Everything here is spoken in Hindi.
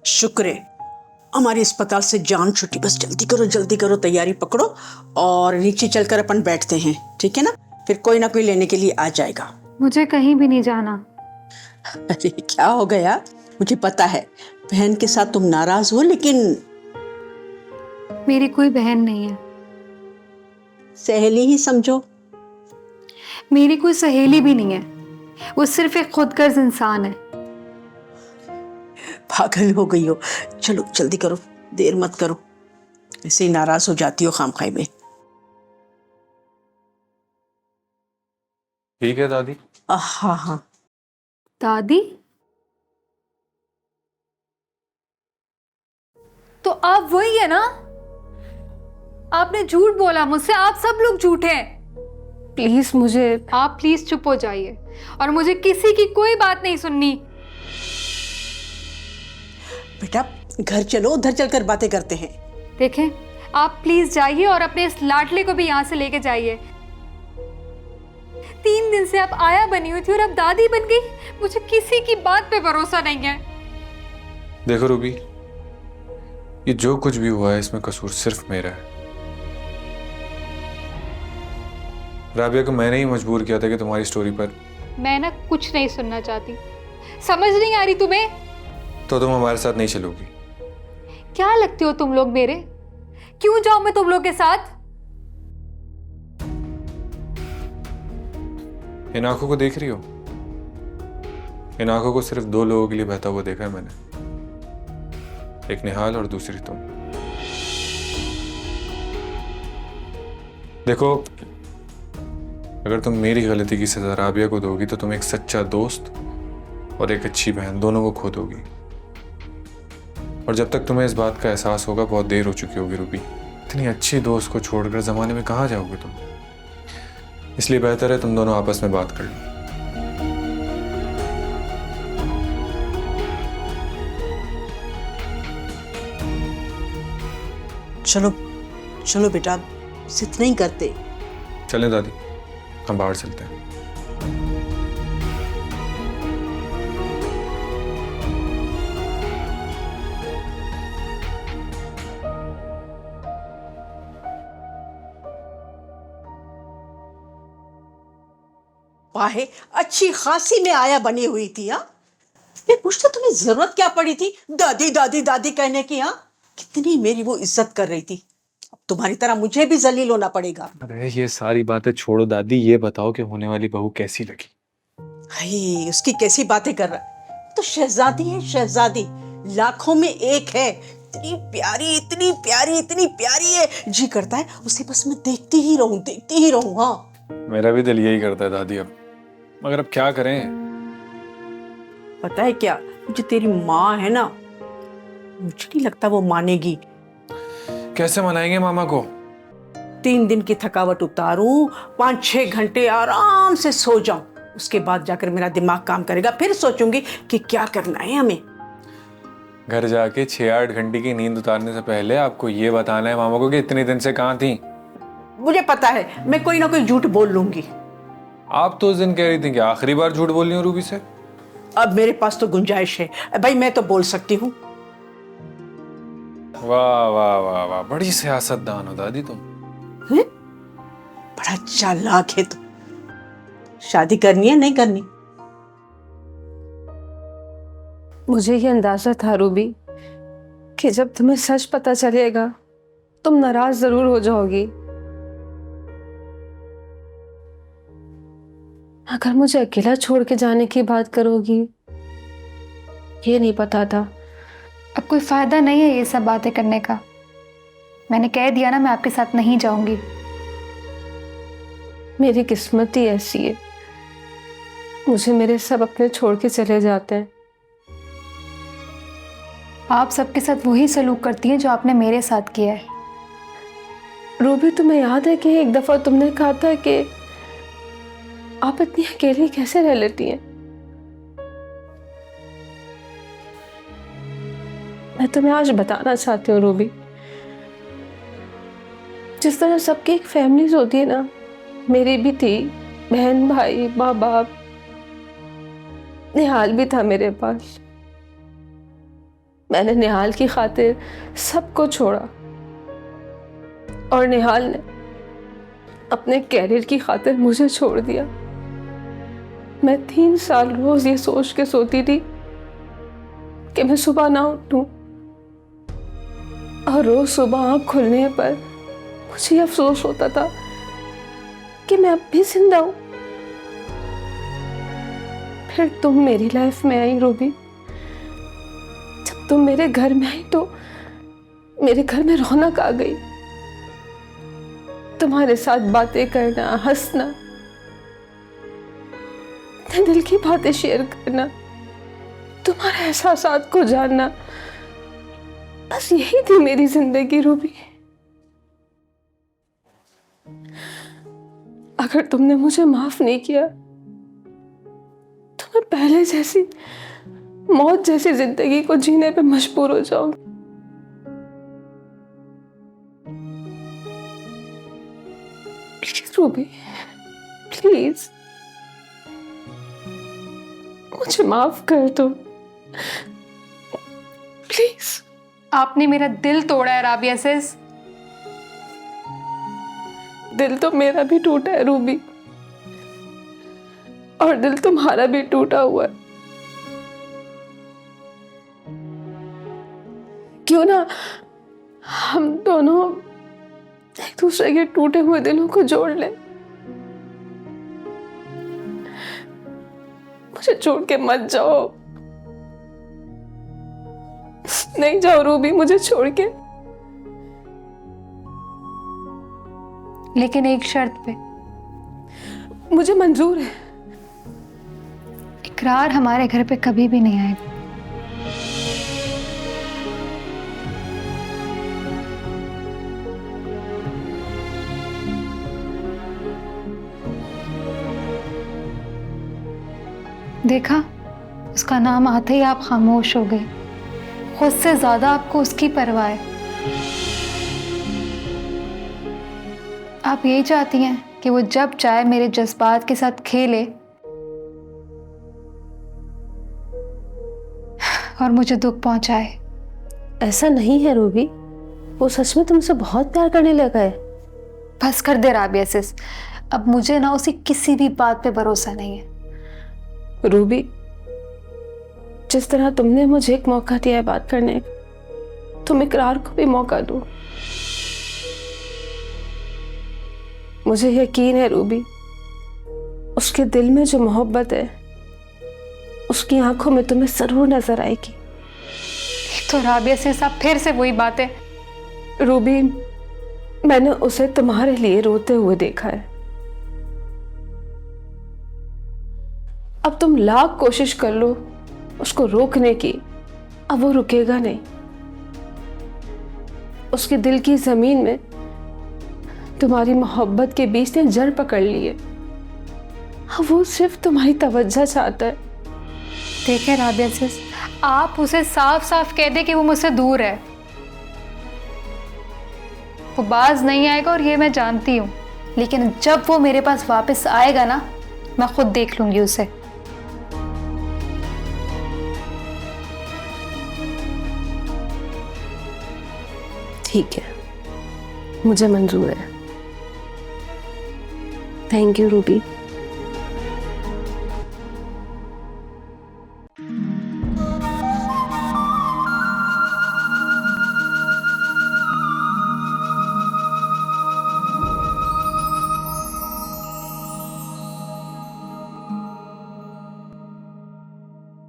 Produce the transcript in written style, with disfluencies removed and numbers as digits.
शुक्र है हमारे अस्पताल से जान छुट्टी। बस जल्दी करो, तैयारी पकड़ो और नीचे चलकर अपन बैठते हैं, ठीक है ना? फिर कोई ना कोई लेने के लिए आ जाएगा। मुझे कहीं भी नहीं जाना। अरे क्या हो गया? मुझे पता है बहन के साथ तुम नाराज हो, लेकिन मेरी कोई बहन नहीं है। सहेली ही समझो। मेरी कोई सहेली भी नहीं है, वो सिर्फ एक खुदगर्ज इंसान है। पागल हो गई हो। चलो जल्दी करो, देर मत करो, ऐसे ही नाराज हो जाती हो खामखाई में। ठीक है दादी। हाँ हाँ। दादी? तो आप वही है ना? आपने झूठ बोला मुझसे, आप सब लोग झूठे हैं। प्लीज आप प्लीज चुप हो जाइए और मुझे किसी की कोई बात नहीं सुननी। बेटा घर चलो, उधर चलकर बातें करते हैं। देखें, आप प्लीज जाइए और अपने इस लाडले को भी यहाँ से लेके जाइए। 3 दिन से आप आया बनी हुई थी और अब दादी बन गई। मुझे किसी की बात पे भरोसा नहीं है। देखो रूबी, ये जो कुछ भी हुआ है इसमें कसूर सिर्फ मेरा है। राबिया को मैंने ही मजबूर किया था कि तुम्हारी स्टोरी पर। मैं ना कुछ नहीं सुनना चाहती। समझ नहीं आ रही तुम्हें? तो तुम हमारे साथ नहीं चलोगी? क्या लगते हो तुम लोग मेरे? क्यों जाऊं मैं तुम लोग के साथ? इन आंखों को देख रही हो? इन आंखों को सिर्फ 2 लोगों के लिए बहता हुआ देखा है मैंने, एक निहाल और दूसरी तुम। देखो, अगर तुम मेरी गलती की सजा राबिया को दोगी तो तुम एक सच्चा दोस्त और एक अच्छी बहन दोनों को खो दोगी। और जब तक तुम्हें इस बात का एहसास होगा बहुत देर हो चुकी होगी रूबी। इतनी अच्छी दोस्त को छोड़कर जमाने में कहाँ जाओगे तुम? इसलिए बेहतर है तुम दोनों आपस में बात कर लो। चलो चलो बेटा, जिद नहीं करते। चलें दादी, हम बाहर चलते हैं। वाहे अच्छी खासी में आया बनी हुई थी। हाँ, ये पूछते तुम्हें जरूरत क्या पड़ी थी दादी दादी दादी कहने की? हाँ, कितनी मेरी वो इज्जत कर रही थी। अब तुम्हारी तरह मुझे भी जलील होना पड़ेगा। अरे ये सारी बातें छोड़ो दादी, ये बताओ कि होने वाली बहू कैसी लगी? हाय, उसकी कैसी बातें कर रहा है? तो शहजादी है, शहजादी लाखों में एक है। इतनी प्यारी, इतनी प्यारी, इतनी प्यारी है, जी करता है उसे बस मैं देखती ही रहूं, देखती ही रहूं। हाँ, मेरा भी दिल यही करता है दादी अब, मगर अब क्या करें? पता है क्या, जो तेरी माँ है ना, मुझे नहीं लगता वो मानेगी। कैसे मनाएंगे मामा को? 3 दिन की थकावट उतारूं, 5-6 घंटे आराम से सो जाऊं, उसके बाद जाकर मेरा दिमाग काम करेगा। फिर सोचूंगी कि क्या करना है हमें। घर जाके 6-8 घंटे की नींद उतारने से पहले आपको ये बताना है मामा को कि इतने दिन से कहाँ थी। मुझे पता है मैं कोई ना कोई झूठ बोल लूंगी। आप तो उस दिन कह रही थी कि आखिरी बार झूठ बोल रही हूँ रूबी से। अब मेरे पास तो गुंजाइश है भाई, मैं तो बोल सकती हूँ। वाह वाह वाह वाह, बड़ी सियासतदान हो दादी तुम। है? बड़ा चालाक है तू। शादी करनी है नहीं करनी? मुझे ये अंदाजा था रूबी कि जब तुम्हें सच पता चलेगा तुम नाराज जरूर हो जाओगी, अगर मुझे अकेला छोड़ के जाने की बात करोगी। ये नहीं पता था। अब कोई फायदा नहीं है ये सब बातें करने का। मैंने कह दिया ना, मैं आपके साथ नहीं जाऊंगी। मेरी किस्मत ही ऐसी है, मुझे मेरे सब अपने छोड़ के चले जाते हैं। आप सबके साथ वही सलूक करती हैं जो आपने मेरे साथ किया है। रूबी, तुम्हें याद है कि एक दफा तुमने कहा था कि आप इतनी अकेली कैसे रह लेती हैं? मैं तुम्हें आज बताना चाहती हूँ रूबी, जिस तरह सबकी एक फैमिलीज होती है ना, मेरी भी थी, बहन भाई माँ बाप, निहाल भी था मेरे पास। मैंने निहाल की खातिर सबको छोड़ा और निहाल ने अपने कैरियर की खातिर मुझे छोड़ दिया। मैं 3 साल रोज ये सोच के सोती थी कि मैं सुबह ना उठूं, और रोज सुबह आँख खुलने पर मुझे अफसोस होता था कि मैं अब भी जिंदा हूं। फिर तुम मेरी लाइफ में आई रूबी। जब तुम मेरे घर में आई तो मेरे घर में रौनक आ गई। तुम्हारे साथ बातें करना, हंसना, अपने दिल की बातें शेयर करना, तुम्हारे एहसासात को जानना, बस यही थी मेरी जिंदगी रूबी। अगर तुमने मुझे माफ नहीं किया तो मैं पहले जैसी मौत जैसी जिंदगी को जीने पे मजबूर हो जाऊंगी। प्लीज रूबी, प्लीज मुझे माफ कर दो, प्लीज। आपने मेरा दिल तोड़ा है राबिया सिस। दिल तो मेरा भी टूटा है रूबी, और दिल तुम्हारा भी टूटा हुआ है। क्यों ना हम दोनों एक दूसरे के टूटे हुए दिलों को जोड़ लें। मुझे छोड़ के मत जाओ, नहीं जाओ रूबी, मुझे छोड़ के। लेकिन एक शर्त पे। मुझे मंजूर है। इकरार हमारे घर पे कभी भी नहीं आएगा। देखा, उसका नाम आते ही आप खामोश हो गए। खुद से ज्यादा आपको उसकी परवाह है। आप यही चाहती हैं कि वो जब चाहे मेरे जज्बात के साथ खेले और मुझे दुख पहुंचाए। ऐसा नहीं है रूबी, वो सच में तुमसे बहुत प्यार करने लगा है। बस कर दे राबिया सिस, अब मुझे ना उसी किसी भी बात पे भरोसा नहीं है। रूबी, जिस तरह तुमने मुझे एक मौका दिया है बात करने का, तुम इकरार को भी मौका दो। मुझे यकीन है रूबी, उसके दिल में जो मोहब्बत है उसकी आंखों में तुम्हें जरूर नजर आएगी। तो राबिया सिस, आप फिर से वही बातें। रूबी, मैंने उसे तुम्हारे लिए रोते हुए देखा है। अब तुम लाख कोशिश कर लो उसको रोकने की, अब वो रुकेगा नहीं। उसके दिल की जमीन में तुम्हारी मोहब्बत के बीच ने जड़ पकड़ ली है। अब वो सिर्फ तुम्हारी तवज्जो चाहता है। देखें राबिया सिस, आप उसे साफ साफ कह दे कि वो मुझसे दूर है। वो बाज नहीं आएगा और ये मैं जानती हूँ, लेकिन जब वो मेरे पास वापस आएगा ना, मैं खुद देख लूंगी उसे। ठीक है, मुझे मंजूर है। Thank you Ruby.